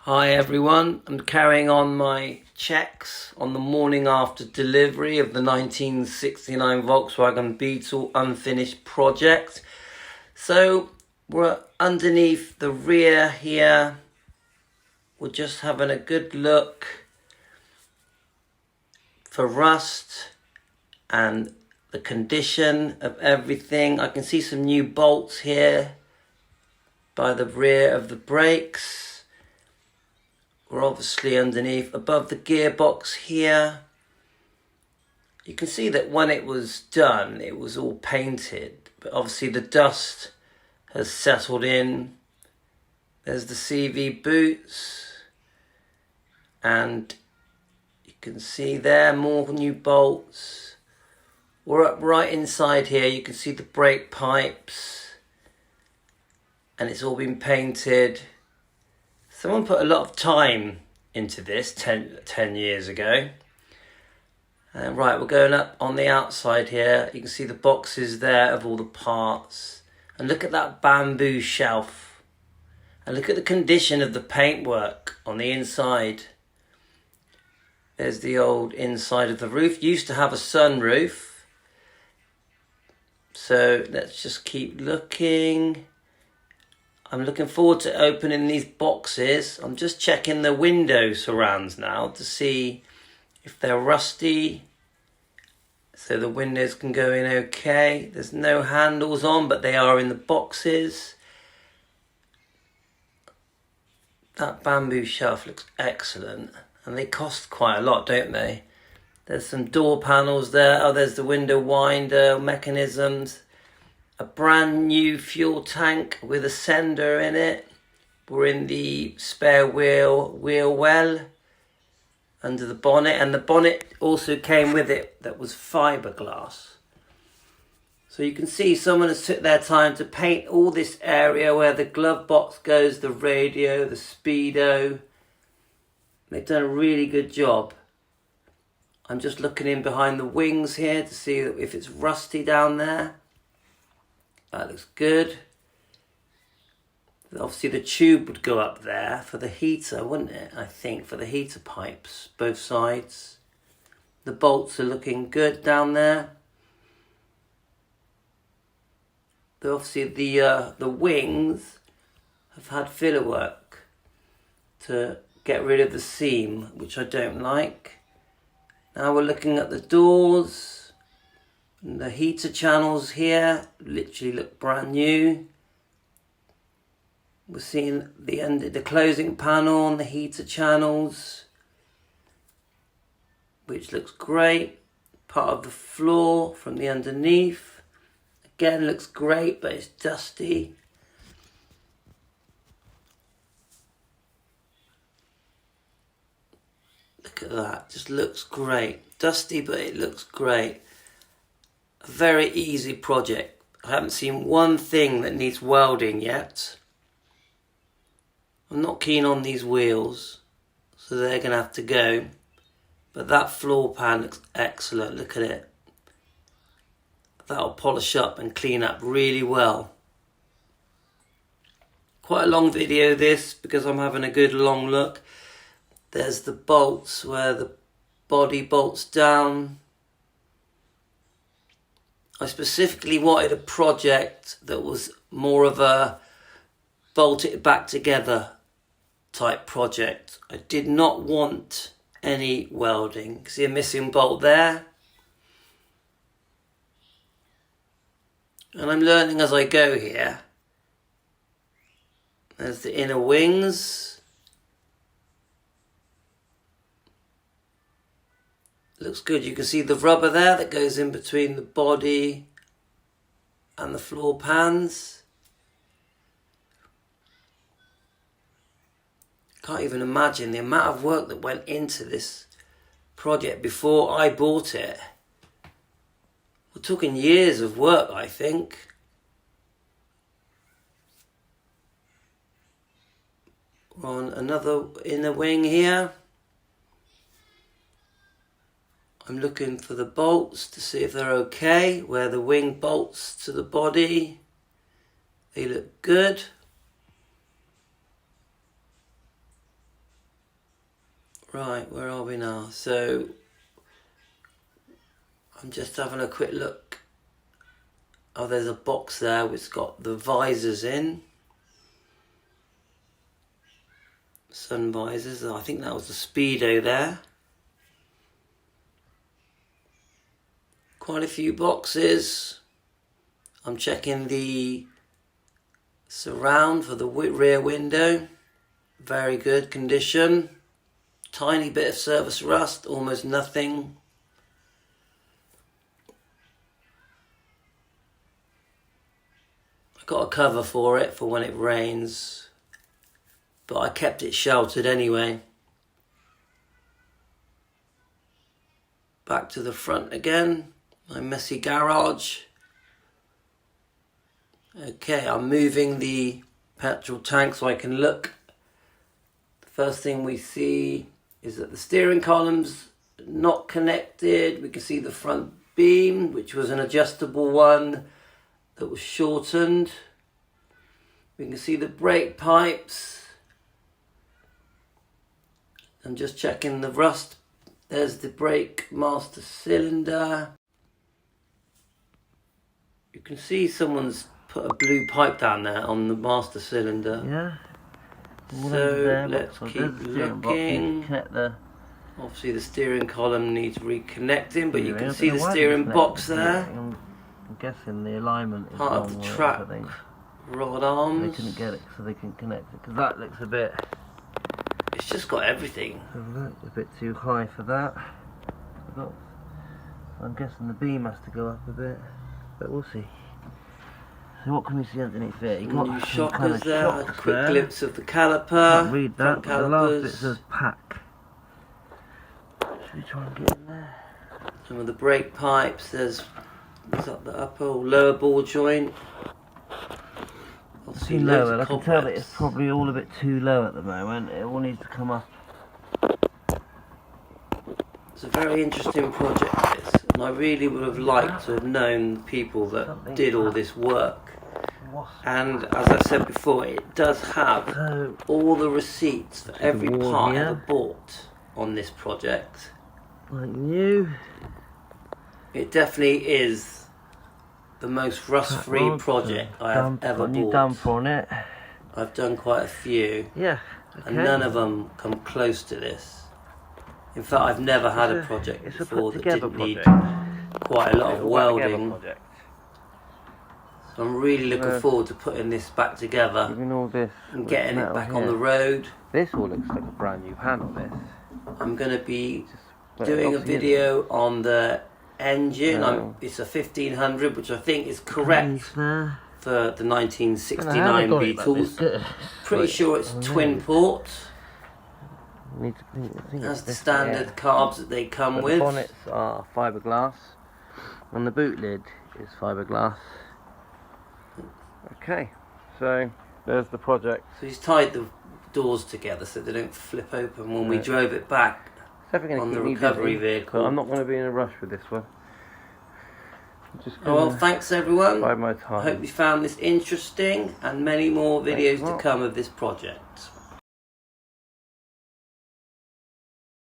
Hi everyone, I'm carrying on my checks on the morning after delivery of the 1969 Volkswagen Beetle unfinished project. So we're underneath the rear here. We're just having a good look for rust and the condition of everything. I can see some new bolts here by the rear of the brakes. We're obviously underneath, above the gearbox here. You can see that when it was done, it was all painted, but obviously the dust has settled in. There's the CV boots, and you can see there more new bolts. We're up right inside here. You can see the brake pipes, and it's all been painted. Someone put a lot of time into this 10 years ago. Right, we're going up on the outside here. You can see the boxes there of all the parts. And look at that bamboo shelf. And look at the condition of the paintwork on the inside. There's the old inside of the roof. Used to have a sunroof. So let's just keep looking. I'm looking forward to opening these boxes. I'm just checking the window surrounds now to see if they're rusty, so the windows can go in okay. There's no handles on, but they are in the boxes. That bamboo shelf looks excellent, and they cost quite a lot, don't they? There's some door panels there. Oh, there's the window winder mechanisms. A brand new fuel tank with a sender in it. We're in the spare wheel well under the bonnet, and the bonnet also came with it that was fiberglass. So you can see someone has took their time to paint all this area where the glove box goes, the radio, the speedo. They've done a really good job. I'm just looking in behind the wings here to see if it's rusty down there. That looks good. Obviously the tube would go up there for the heater, wouldn't it? I think for the heater pipes, both sides. The bolts are looking good down there. Obviously the wings have had filler work to get rid of the seam, which I don't like. Now we're looking at the doors. And the heater channels here literally look brand new. We're seeing the closing panel on the heater channels, which looks great. Part of the floor from the underneath. Again, looks great, but it's dusty. Look at that, just looks great. Dusty, but it looks great. A very easy project. I haven't seen one thing that needs welding yet. I'm not keen on these wheels, so they're going to have to go. But that floor pan looks excellent. Look at it. That'll polish up and clean up really well. Quite a long video this, because I'm having a good long look. There's the bolts where the body bolts down. I specifically wanted a project that was more of a bolt it back together type project. I did not want any welding. See a missing bolt there? And I'm learning as I go here. There's the inner wings. Looks good. You can see the rubber there that goes in between the body and the floor pans. Can't even imagine the amount of work that went into this project before I bought it. We're talking years of work, I think. We're on another inner wing here. I'm looking for the bolts to see if they're okay, where the wing bolts to the body. They look good. Right, where are we now? So I'm just having a quick look. Oh, there's a box there which got the visors in. Sun visors. I think that was the Speedo there. Quite a few boxes. I'm checking the surround for the rear window. Very good condition. Tiny bit of surface rust, almost nothing. I've got a cover for it for when it rains, but I kept it sheltered anyway. Back to the front again, my messy garage. Okay, I'm moving the petrol tank so I can look. The first thing we see is that the steering column's not connected. We can see the front beam, which was an adjustable one that was shortened. We can see the brake pipes. I'm just checking the rust. There's the brake master cylinder. You can see someone's put a blue pipe down there on the master cylinder. Yeah. So let's keep looking. Obviously the steering column needs reconnecting, but you can see the steering box there. I'm guessing the alignment is part of the track rod arms. They couldn't get it, so they couldn't connect it, because that looks a bit... It's just got everything. A bit too high for that. I'm guessing the beam has to go up a bit, but we'll see. So what can we see underneath there? You got new shockers kind of there, a shocks quick there. glimpse of the caliper. Can't read that, but the last bit says pack. Should we try and get in there? Some of the brake pipes, there's up the upper or lower ball joint. See lower, I can tell that it's probably all a bit too low at the moment. It all needs to come up. It's a very interesting project this, and I really would have liked to have known the people that did all this work. And as I said before, it does have all the receipts for every part ever bought on this project. Like new. It definitely is the most rust-free project I have ever bought. Dumper on it. I've done quite a few. Yeah. Okay. And none of them come close to this. In fact, I've never had a project before that didn't need quite a lot of welding. So I'm really looking forward to putting this back together and getting it back on the road. This all looks like a brand new panel, this. I'm going to be doing a video on the engine. It's a 1500, which I think is correct for the 1969 Beetles. Pretty sure it's twin port. That's the standard carbs that they come with. The bonnets are fiberglass, and the boot lid is fiberglass. Okay, so there's the project. So he's tied the doors together so they don't flip open when we drove it back on the recovery vehicle. I'm not going to be in a rush with this one. Well, thanks everyone. Bide my time. I hope you found this interesting, and many more videos to come of this project.